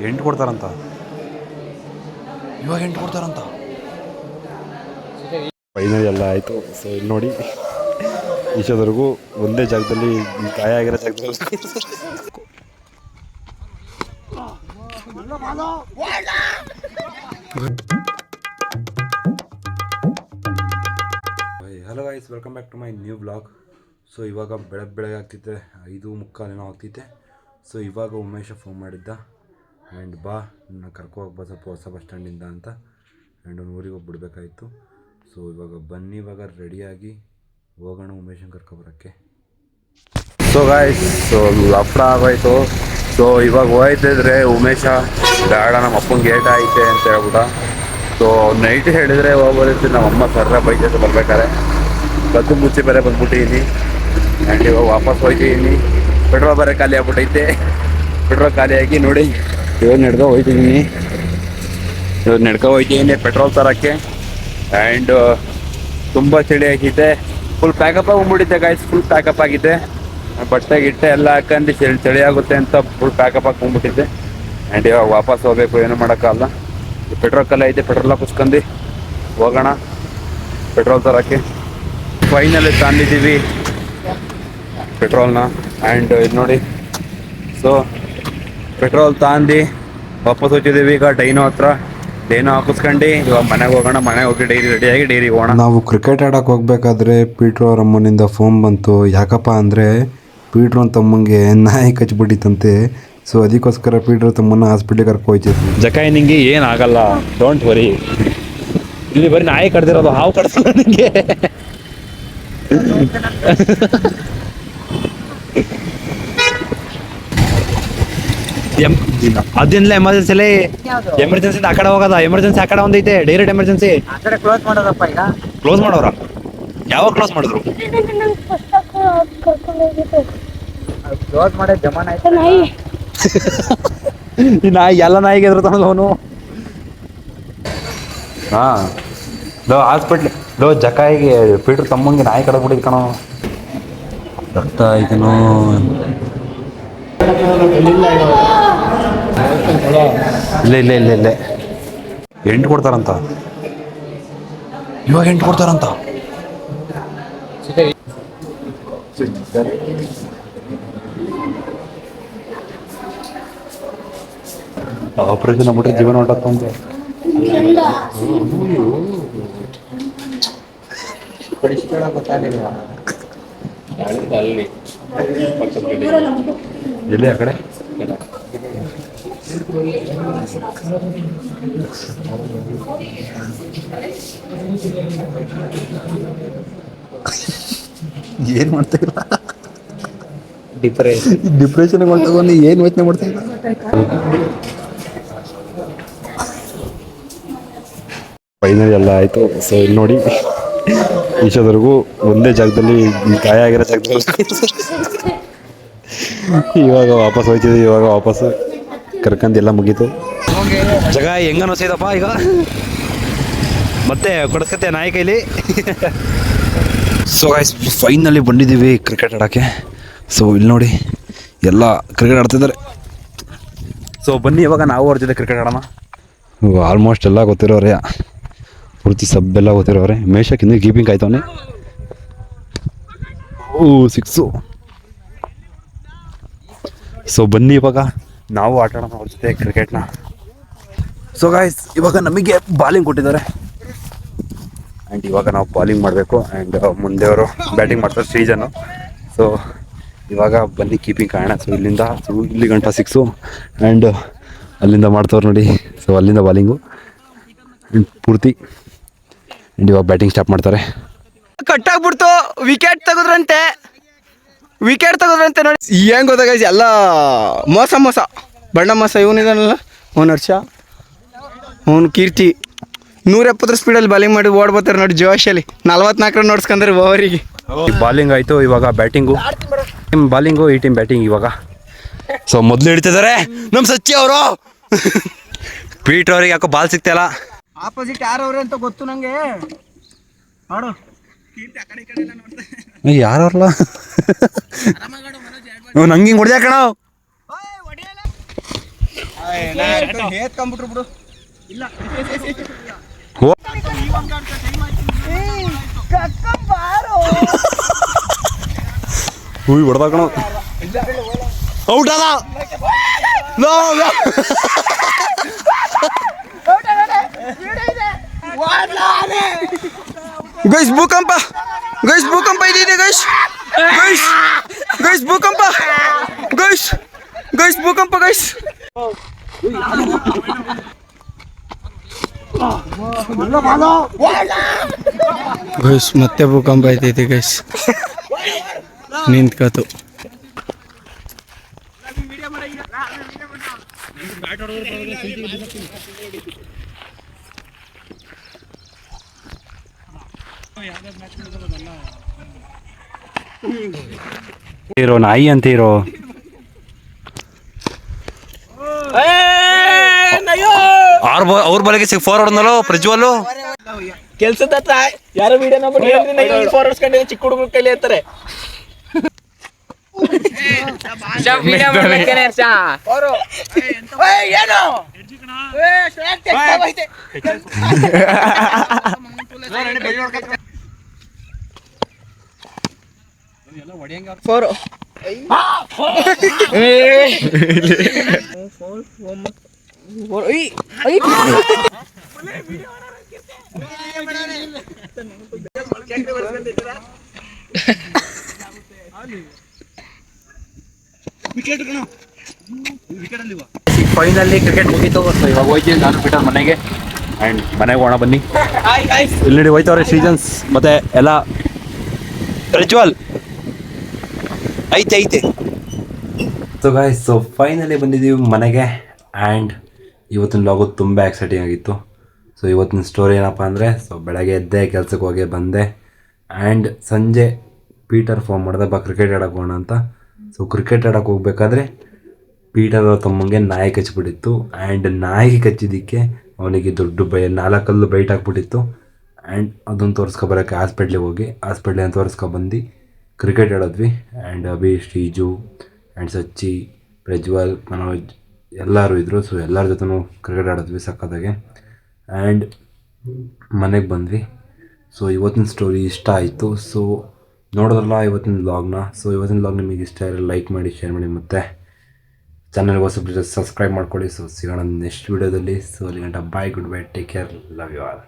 ಎಂಟು ಕೊಡ್ತಾರಂತ. ಇವಾಗ ಎಂಟು ಕೊಡ್ತಾರಂತ. ಫೈನಲ್ ಎಲ್ಲ ಆಯಿತು. ಸೊ ಇಲ್ಲಿ ನೋಡಿ, ಈಶೋದವರೆಗೂ ಒಂದೇ ಜಾಗದಲ್ಲಿ ಗಾಯ ಆಗಿರೋ ಜಾಗದಲ್ಲಿ hello guys, welcome back to my new blog. So ಇವಾಗ ಬೆಳಗ್ಗೆ ಆಗ್ತಿದ್ದೆ 5:45 ಆಗ್ತಿದ್ದೆ. ಸೊ ಇವಾಗ ಉಮೇಶ ಫೋನ್ ಮಾಡಿದ್ದ, ಆ್ಯಂಡ್ ಬಾ ನನ್ನ ಕರ್ಕೋಗಿ ಸ್ವಲ್ಪ ಹೊಸ ಬಸ್ ಸ್ಟ್ಯಾಂಡಿಂದ ಅಂತ, ಆ್ಯಂಡ್ ಒಂದು ಊರಿಗೆ ಹೋಗಿ ಬಿಡಬೇಕಾಯಿತು. ಸೊ ಇವಾಗ ಬನ್ನಿ, ಇವಾಗ ರೆಡಿಯಾಗಿ ಹೋಗೋಣ ಉಮೇಶನ್ ಕರ್ಕೊಬರೋಕ್ಕೆ. ಸೊ ಗಾಯ್ಸ್, ಸೊ ಹಪ್ಪಳ ಆಗೋಯ್ತು. ಸೊ ಇವಾಗ ಹೋಯ್ತಿದ್ರೆ ಉಮೇಶ ಬೇಡ ನಮ್ಮ ಅಪ್ಪನ ಗೇಟ್ ಐತೆ ಅಂತ ಹೇಳ್ಬಿಟ್ಟ. ಸೊ ನೈಟ್ ಹೇಳಿದರೆ ಹೋಗ್ಬೋದಿತ್ತು, ನಮ್ಮಮ್ಮ ಸರ್ರ ಬೈತೈತೆ ಬರ್ಬೇಕಾರೆ. ಕದ್ದು ಮುಚ್ಚಿ ಬೇರೆ ಬಂದ್ಬಿಟ್ಟಿದ್ದೀನಿ, ಆ್ಯಂಡ್ ಇವಾಗ ವಾಪಸ್ ಹೋಗ್ತಿದ್ದೀನಿ. ಪೆಟ್ರೋಲ್ ಬೇರೆ ಖಾಲಿ ಆಗ್ಬಿಟ್ಟೈತೆ. ಪೆಟ್ರೋಲ್ ಖಾಲಿಯಾಗಿ ನೋಡಿ ಇವಾಗ ಹೋಗ್ತಿದ್ದೀನಿ ಪೆಟ್ರೋಲ್ ತರೋಕ್ಕೆ. ಆ್ಯಂಡ್ ತುಂಬ ಚಳಿ ಆಗಿದೆ, ಫುಲ್ ಪ್ಯಾಕಪ್ ಆಗಿಬಿಟ್ಟಿದ್ದೆ ಗಾಯ್ಸ್. ಫುಲ್ ಪ್ಯಾಕಪ್ ಆಗಿದೆ, ಬಟ್ಟೆ ಗಿಟ್ಟೆ ಎಲ್ಲ ಹಾಕೊಂಡು ಚಳಿ ಆಗುತ್ತೆ ಅಂತ ಫುಲ್ ಪ್ಯಾಕಪ್ ಹಾಕೊಂಡ್ಬಿಟ್ಟಿದ್ದೆ. ಆ್ಯಂಡ್ ಇವಾಗ ವಾಪಸ್ ಹೋಗ್ಬೇಕು, ಏನೂ ಮಾಡೋಕ್ಕಾಗಲ್ಲ. ಪೆಟ್ರೋಲ್ ಖಾಲಿ ಐತೆ, ಪೆಟ್ರೋಲ್ ಹಾಕಿಸ್ಕೊಂಡು ಹೋಗೋಣ ಪೆಟ್ರೋಲ್ ತರೋಕ್ಕೆ. ಫೈನಲಿ ತಂದಿದ್ದೀವಿ ಪೆಟ್ರೋಲ್ನ. ಆ್ಯಂಡ್ ಇದು ನೋಡಿ, ಸೊ ಪೆಟ್ರೋಲ್ ತಂದು ವಾಪಸ್ ಹೋಗ್ತಿದ್ದೀವಿ ಈಗ ಡೈನೋ ಹತ್ರ. ಡೈನೋ ಹಾಕಿಸ್ಕೊಂಡು ಇವಾಗ ಮನೆಗೆ ಹೋಗೋಣ. ಮನೆಗೆ ಹೋಗಿ ರೆಡಿಯಾಗಿ ಡೈರಿಗೆ ಹೋಗೋಣ. ನಾವು ಕ್ರಿಕೆಟ್ ಆಡೋಕೆ ಹೋಗ್ಬೇಕಾದ್ರೆ ಪೀಟ್ರು ಅವ್ರ ಅಮ್ಮನಿಂದ ಫೋನ್ ಬಂತು. ಯಾಕಪ್ಪ ಅಂದರೆ ಪೀಟ್ರು ಅಂತ ತಮ್ಮಂಗೆ ನಾಯಿ ಕಚ್ಚಿಬಿಟ್ಟಿತ್ತಂತೆ. ಸೊ ಅದಕ್ಕೋಸ್ಕರ ಪೀಟ್ರು ತಮ್ಮನ್ನ ಹಾಸ್ಪಿಟ್ಲಿಗೆ ಕರ್ಕೊ ಹೋಯ್ತಿದ್ವಿ. ಜಕಾಯ್ ನಿಂಗೆ ಏನಾಗಲ್ಲ, ಡೋಂಟ್ ವರಿ. ಇಲ್ಲಿ ಬರೀ ನಾಯಿ ಕಡ್ದಿರೋದು, ಹಾವು ಕಡ್ಸಲ್ಲ ನಿಂಗೆ. ಅದೇನಿಲ್ಲ ಎಮರ್ಜೆನ್ಸಿ ಆ ಕಡೆ ಹೋಗೋದ. ಎಮರ್ಜೆನ್ಸಿ ಆ ಕಡೆ ಒಂದೈತೆ, ಡೈರೆಕ್ಟ್ ಎಮರ್ಜೆನ್ಸಿ. ಕ್ಲೋಸ್ ಮಾಡೋದಪ್ಪ ಈಗ. ಕ್ಲೋಸ್ ಮಾಡೋರ? ಯಾವಾಗ ಕ್ಲೋಸ್ ಮಾಡಿದ್ರು? ಕ್ಲೋಸ್ ಮಾಡೋ ಜಮಾನ ಆಯ್ತು. ಈ ನಾಯಿ ಎಲ್ಲ ನಾಯಿಗೆ ಎದುರ್ತಾನಲ್ಲ ಅವನು. ಹಾಂ, ಹಾಸ್ಪಿಟ್ಲ್ ಜಕಾಯಿಗೆ ಪೀಟ್ರು ತಮ್ಮಂಗೆ ನಾಯಿ ಕಡ್ಬಿಟ್ಟಿದ್ ಕಣೋ. ರಕ್ತ ಆಯ್ತೇನೋ. ಇಲ್ಲ ಎಂಟು ಕೊಡ್ತಾರಂತ. ಇವಾಗ ಎಂಟು ಕೊಡ್ತಾರಂತ. ಆಪರೇಷನ್ ಆಗ್ಬಿಟ್ರೆ ಜೀವನ ಹೊಂಟತ್ತಂತೆ. ಎಲ್ಲಿ ಆ ಕಡೆ ಏನ್ ಮಾಡ್ತಾ ಇಲ್ಲ, ಡಿಪ್ರೆಷನ್ ಹೊಂಟೋಗಿ ಏನು ಯೋಚನೆ ಮಾಡ್ತಾ ಇಲ್ಲ. ಫೈನಲ್ ಎಲ್ಲ ಆಯಿತು. ಸೊ ಇಲ್ಲಿ ನೋಡಿ, ಈಶೋದವರೆಗೂ ಒಂದೇ ಜಾಗದಲ್ಲಿ ಗಾಯ ಆಗಿರೋ ಜಾಗದಲ್ಲಿ ಇವಾಗ ವಾಪಸ್ ಹೋಗ್ತಿದ್ವಿ. ಇವಾಗ ವಾಪಸ್ ಕರ್ಕಂದೆಲ್ಲ ಮುಗೀತು. ಜಗ ಹೆಂಗ ಅನಿಸಿದಪ್ಪ ಈಗ? ಮತ್ತೆ ಕೊಡಿಸ್ಕತ್ತೆ ನಾಯಿ ಕೈಲಿ. ಸೊ ಗೈಸ್, ಫೈನಲಿ ಬಂದಿದ್ದೀವಿ ಕ್ರಿಕೆಟ್ ಆಡೋಕ್ಕೆ. ಸೊ ಇಲ್ಲಿ ನೋಡಿ ಎಲ್ಲ ಕ್ರಿಕೆಟ್ ಆಡ್ತಿದ್ದಾರೆ. ಸೊ ಬನ್ನಿ ಇವಾಗ ನಾವು ಅವ್ರ ಜೊತೆ ಕ್ರಿಕೆಟ್ ಆಡೋಣ. ಆಲ್ಮೋಸ್ಟ್ ಎಲ್ಲ ಗೊತ್ತಿರೋರೆ, ಪೂರ್ತಿ ಸಬ್ಬೆಲ್ಲ ಗೊತ್ತಿರೋರೆ. ಮೇಷಕ್ಕೆ ಇನ್ನೂ ಕೀಪಿಂಗ್ ಆಯ್ತವನೆ. ಸಿಕ್ಸು. ಸೊ ಬನ್ನಿ ಇವಾಗ ನಾವು ಆಟ ಆಡೋಣ ಅವ್ರ ಜೊತೆ ಕ್ರಿಕೆಟ್ನ. ಸೊ ಗಾಯ್ಸ್, ಇವಾಗ ನಮಗೆ ಬಾಲಿಂಗ್ ಕೊಟ್ಟಿದ್ದಾರೆ, ಆ್ಯಂಡ್ ಇವಾಗ ನಾವು ಬಾಲಿಂಗ್ ಮಾಡಬೇಕು. ಆ್ಯಂಡ್ ಮುಂದೆ ಅವರು ಬ್ಯಾಟಿಂಗ್ ಮಾಡ್ತಾರೆ, ಸೀಸನ್ನು. ಸೊ ಇವಾಗ ಬನ್ನಿ ಕೀಪಿಂಗ್ ಕಾಯೋಣ. ಸೊ ಇಲ್ಲಿಂದ ಇಲ್ಲಿ ಗಂಟ ಸಿಕ್ಸು, ಆ್ಯಂಡ್ ಅಲ್ಲಿಂದ ಮಾಡ್ತವ್ರು ನೋಡಿ. ಸೊ ಅಲ್ಲಿಂದ ಬಾಲಿಂಗು ಪೂರ್ತಿ. ಆ್ಯಂಡ್ ಇವಾಗ ಬ್ಯಾಟಿಂಗ್ ಸ್ಟಾರ್ಟ್ ಮಾಡ್ತಾರೆ. ಕಟ್ಟಾಗ್ಬಿಡ್ತು, ವಿಕೆಟ್ ತೆಗೆದ್ರಂತೆ ನೋಡಿ. ಹೆಂಗ್ ಗೊತ್ತಾಗ ಎಲ್ಲ ಮೋಸ ಬಣ್ಣ ಮೋಸ. ಇವನಿದಾನಲ್ಲ ಅವ್ನು ಹರ್ಷ, ಅವ್ನು ಕೀರ್ತಿ 170 ಸ್ಪೀಡಲ್ಲಿ ಬಾಲಿಂಗ್ ಮಾಡಿ ಓಡ್ಬೋತಾರೆ ನೋಡಿ. ಜೋಶಲ್ಲಿ 44 ರನ್ ನೋಡ್ಸ್ಕೊಂಡ್ರೆ ಓವರಿಗೆ. ಬಾಲಿಂಗ್ ಆಯಿತು, ಇವಾಗ ಬ್ಯಾಟಿಂಗು. ಬಾಲಿಂಗು, ಈ ಟೀಮ್ ಬ್ಯಾಟಿಂಗ್ ಇವಾಗ. ಸೊ ಮೊದಲು ಹಿಡಿತಿದ್ದಾರೆ ನಮ್ಮ ಸಚ್ಚಿ ಅವರು. ಪೀಟ್ರ್ ಅವ್ರಿಗೆ ಯಾಕೋ ಬಾಲ್ ಸಿಗ್ತಾಯಿಲ್ಲ. ಆಪೋಸಿಟ್ ಯಾರವ್ರೆ ಅಂತ ಗೊತ್ತು ನಂಗೆ. ನೋಡು ಯಾರಲ್ಲ ನಂಗೆ ಹಿಂಗೆ ಹೊಡೆದ ಕಣ. ಹೇತ್ಕೊಂಡ್ಬಿಟ್ರು ಬಿಡು. ಹೂವಿ ಹೊಡೆದಾಕಣ ಔಟ್ ಅದ ಗೈಸ್ ಭೂಕಂಪ ಇದಿದೆ ಗೈಸ್ ಭೂಕಂಪ ಗೈಸ್ ಭೂಕಂಪ ಗೈಸ್ ಮತ್ತೆ ಭೂಕಂಪ ಐತೈತಿ ಗೈಸ್ ನಿಂತ್ಕತು ಇರೋ ನಾಯಿ ಅಂತ ಇರೋ ಅವ್ರ ಬಲೆಗೆ 4 ಹೊಡೆದಲ್ಲೋ ಪ್ರಜ್ವಲ್ಲು ಕೆಲ್ಸದ ಹತ್ರ ಯಾರೋ ವಿಡಿಯೋ ಫಾರ್ವರ್ಡ್ಸ್ಕೊಂಡು ಚಿಕ್ಕ ಹುಡುಗರ ಕೈಲಿ ಇರ್ತಾರೆ. ಫೈನಲಿ ಕ್ರಿಕೆಟ್ ಮುಗೀತು. ಸೊ ಇವಾಗ ಹೋಯ್ತೀವಿ ನಾನು ಬಿಟ್ಟರೆ ಮನೆಗೆ. ಆ್ಯಂಡ್ ಮನೆಗೆ ಹೋಗೋಣ ಬನ್ನಿ. ಇಲ್ಲಿ ಹೋಯ್ತವ್ರೆ ಸೀಸನ್ಸ್ ಮತ್ತೆ ಎಲ್ಲ ಪ್ರಜ್ವಲ್ ಐತೆ. ಸೊ ಗಾಯ್ಸ್, ಸೊ ಫೈನಲಿ ಬಂದಿದ್ದೀವಿ ಮನೆಗೆ. ಆ್ಯಂಡ್ ಇವತ್ತಿನ ಲಾಗು ತುಂಬ ಎಕ್ಸೈಟಿಂಗ್ ಆಗಿತ್ತು. ಸೊ ಇವತ್ತಿನ ಸ್ಟೋರಿ ಏನಪ್ಪ ಅಂದರೆ, ಸೊ ಬೆಳಗ್ಗೆ ಎದ್ದೆ ಕೆಲಸಕ್ಕೆ ಹೋಗಿ ಬಂದೆ. ಆ್ಯಂಡ್ ಸಂಜೆ ಪೀಟರ್ ಫೋನ್ ಮಾಡಿದೆ, ಬಾ ಕ್ರಿಕೆಟ್ ಆಡೋಕೆ ಹೋಗೋಣ ಅಂತ. ಸೊ ಕ್ರಿಕೆಟ್ ಆಡೋಕೆ ಹೋಗ್ಬೇಕಾದ್ರೆ ಪೀಟರ್ ಅವ್ರ ತಮ್ಮಂಗೆ ನಾಯಿ ಕಚ್ಚಿಬಿಟ್ಟಿತ್ತು. ಆ್ಯಂಡ್ ನಾಯಿ ಕಚ್ಚಿದ್ದಕ್ಕೆ ಅವನಿಗೆ ದೊಡ್ಡ 4 ಕಲ್ಲು ಬೈಟ್ ಹಾಕ್ಬಿಟ್ಟಿತ್ತು. ಆ್ಯಂಡ್ ಅದನ್ನು ತೋರಿಸ್ಕೊಬರೋಕ್ಕೆ ಹಾಸ್ಪಿಟ್ಲಿಗೆ ತೋರಿಸ್ಕೊಬಂದು ಕ್ರಿಕೆಟ್ ಆಡಿದ್ವಿ. ಆ್ಯಂಡ್ ಅಭಿ, ಶ್ರೀಜು ಆ್ಯಂಡ್ ಸಚ್ಚಿ, ಪ್ರಜ್ವಲ್, ಮನೋಜ್ ಎಲ್ಲರೂ ಇದ್ದರು. ಸೊ ಎಲ್ಲರ ಜೊತೆನೂ ಕ್ರಿಕೆಟ್ ಆಡಿದ್ವಿ ಸಕ್ಕತ್ತಾಗೆ. ಆ್ಯಂಡ್ ಮನೆಗೆ ಬಂದ್ವಿ. ಸೊ ಇವತ್ತಿನ ಸ್ಟೋರಿ ಇಷ್ಟ ಆಯಿತು. ಸೊ ನೋಡಿದ್ರಲ್ಲ ಇವತ್ತಿನ ವ್ಲಾಗ್ನ. ಸೊ ಇವತ್ತಿನ ವ್ಲಾಗ್ ನಿಮಗೆ ಇಷ್ಟ ಆದರೆ ಲೈಕ್ ಮಾಡಿ, ಶೇರ್ ಮಾಡಿ, ಮತ್ತು ಚಾನಲ್ಗೆ ಹೊಸಬ್ರು ಸಬ್ಸ್ಕ್ರೈಬ್ ಮಾಡ್ಕೊಳ್ಳಿ. ಸೊ ಸಿಗೋಣ ನೆಕ್ಸ್ಟ್ ವೀಡಿಯೋದಲ್ಲಿ. ಸೊ ಅಲ್ಲಿ ಗಂಟ bye, good bye, take care, love you all.